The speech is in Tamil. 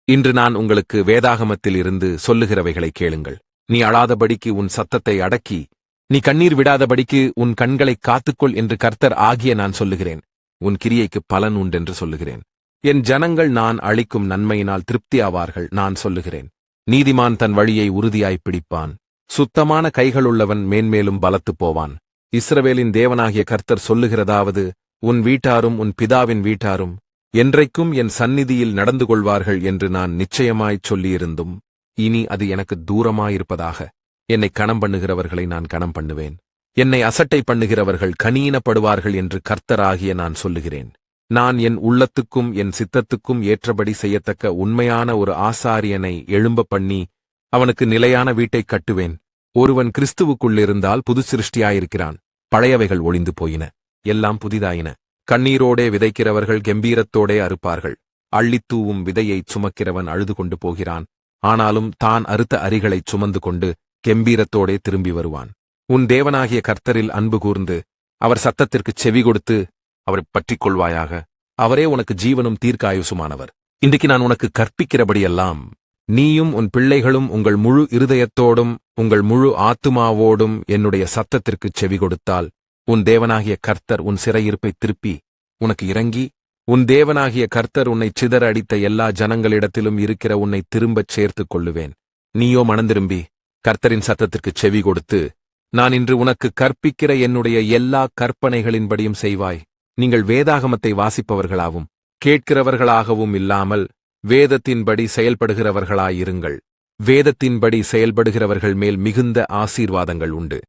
இன்று நான் உங்களுக்கு வேதாகமத்தில் இருந்து சொல்லுகிறவைகளை கேளுங்கள். நீ அழாதபடிக்கு உன் சத்தத்தை அடக்கி, நீ கண்ணீர் விடாதபடிக்கு உன் கண்களைக் காத்துக்கொள் என்று கர்த்தர் ஆகிய நான் சொல்லுகிறேன். உன் கிரியைக்கு பலன் உண்டென்று சொல்லுகிறேன். என் ஜனங்கள் நான் அளிக்கும் நன்மையினால் திருப்தியாவார்கள். நான் சொல்லுகிறேன், நீதிமான் தன் வழியை உறுதியாய்ப் பிடிப்பான். சுத்தமான கைகளுள்ளவன் மேன்மேலும் பலத்துப் போவான். இஸ்ரவேலின் தேவனாகிய கர்த்தர் சொல்லுகிறதாவது, உன் வீட்டாரும் உன் பிதாவின் வீட்டாரும் என்றைக்கும் என் சந்நிதியில் நடந்து கொள்வார்கள் என்று நான் நிச்சயமாய்ச் சொல்லியிருந்தும், இனி அது எனக்கு தூரமாயிருப்பதாக. என்னை கணம் பண்ணுகிறவர்களை நான் கணம் பண்ணுவேன். என்னை அசட்டை பண்ணுகிறவர்கள் கனீனப்படுவார்கள் என்று கர்த்தராகிய நான் சொல்லுகிறேன். நான் என் உள்ளத்துக்கும் என் சித்தத்துக்கும் ஏற்றபடி செய்யத்தக்க உண்மையான ஒரு ஆசாரியனை எழும்ப பண்ணி அவனுக்கு நிலையான வீட்டைக் கட்டுவேன். ஒருவன் கிறிஸ்துவுக்குள்ளிருந்தால் புது சிருஷ்டியாயிருக்கிறான். பழையவைகள் ஒளிந்து போயின, எல்லாம் புதிதாயின. கண்ணீரோடே விதைக்கிறவர்கள் கெம்பீரத்தோடே அறுப்பார்கள். அள்ளித்தூவும் விதையைச் சுமக்கிறவன் அழுது கொண்டு போகிறான். ஆனாலும் தான் அறுத்த அரிகளைச் சுமந்து கொண்டு கெம்பீரத்தோடே திரும்பி வருவான். உன் தேவனாகிய கர்த்தரில் அன்பு கூர்ந்து அவர் சத்தத்திற்குச் செவி கொடுத்து அவரைப் பற்றிக் கொள்வாயாக. அவரே உனக்கு ஜீவனும் தீர்க்காயுசுமானவர். இன்றைக்கு நான் உனக்கு கற்பிக்கிறபடியெல்லாம் நீயும் உன் பிள்ளைகளும் உங்கள் முழு இருதயத்தோடும் உங்கள் முழு ஆத்துமாவோடும் என்னுடைய சத்தத்திற்குச் செவி கொடுத்தால், உன் தேவனாகிய கர்த்தர் உன் சிறையிருப்பைத் திருப்பி உனக்கு இறங்கி, உன் தேவனாகிய கர்த்தர் உன்னைச் சிதற அடித்த எல்லா ஜனங்களிடத்திலும் இருக்கிற உன்னை திரும்பச் சேர்த்துக் கொள்ளுவேன். நீயோ மனந்திரும்பி கர்த்தரின் சத்தத்திற்குச் செவி கொடுத்து, நான் இன்று உனக்கு கற்பிக்கிற என்னுடைய எல்லா கற்பனைகளின்படியும் செய்வாய். நீங்கள் வேதாகமத்தை வாசிப்பவர்களாகவும் கேட்கிறவர்களாகவும் இல்லாமல் வேதத்தின்படி செயல்படுகிறவர்களாயிருங்கள். வேதத்தின்படி செயல்படுகிறவர்கள் மேல் மிகுந்த ஆசீர்வாதங்கள் உண்டு.